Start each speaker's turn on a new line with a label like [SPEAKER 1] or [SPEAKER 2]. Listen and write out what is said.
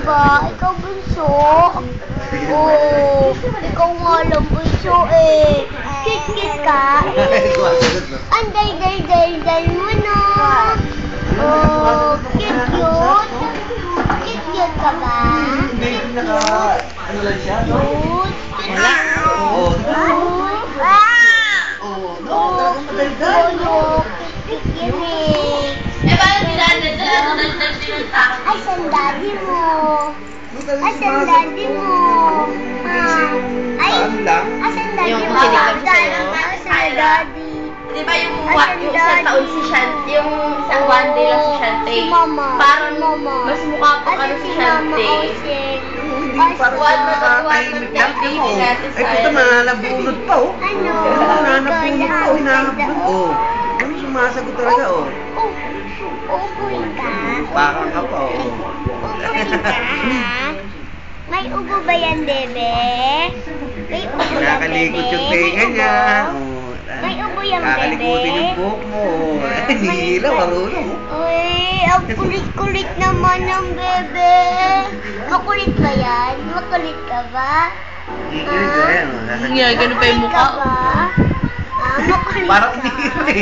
[SPEAKER 1] ba? Ikaw bunso? Oo. Ikaw nga lang bunso eh. Kit-kit ka eh. Ang day mo no. Oh, cute-cute. Cute-cute ka ba? Cute-cute.
[SPEAKER 2] Ano lang siya?
[SPEAKER 1] Cute.
[SPEAKER 3] Eh, paano dinadal ng tao?
[SPEAKER 1] Asan daddy mo? Asan daddy mo? Ay, asan daddy
[SPEAKER 3] Yung
[SPEAKER 1] mo?
[SPEAKER 3] kinikilig sa'yo?
[SPEAKER 1] Asan daddy?
[SPEAKER 3] Di ba yung isang taon si Shante, yung isang one day lang si Shante,
[SPEAKER 1] Si Mama.
[SPEAKER 3] parang
[SPEAKER 1] Si Mama.
[SPEAKER 3] mas mukha pa
[SPEAKER 1] Asan
[SPEAKER 3] ano
[SPEAKER 1] si
[SPEAKER 3] si
[SPEAKER 1] Mama
[SPEAKER 3] Shante.
[SPEAKER 1] Osing?
[SPEAKER 2] Parang nakakahimik lang din mo. Ay, puta, mananabunod pa, oh.
[SPEAKER 1] Ano?
[SPEAKER 2] Mananabunod pa, oh. Hinahabol, oh. Ano sumasagot talaga, oh.
[SPEAKER 1] Ugoy ka?
[SPEAKER 2] Parang ka pa, oh.
[SPEAKER 1] Ugoy ka, ha? May ugo ba yan, bebe? May ugo yan,
[SPEAKER 2] Kinakalikot yung tenga niya. Oh.
[SPEAKER 1] May ubo yan, bebe.
[SPEAKER 2] Kakalikutin yung buhok mo. Hindi lang, marunong.
[SPEAKER 1] Uy, ang kulit-kulit naman ng bebe. Makulit ba yan? Makulit ka ba?
[SPEAKER 2] Ganun
[SPEAKER 3] Yeah, ganun pa yung mukha.
[SPEAKER 1] Makulit ka ba? Makulit
[SPEAKER 2] Parang
[SPEAKER 1] ka?
[SPEAKER 2] hindi.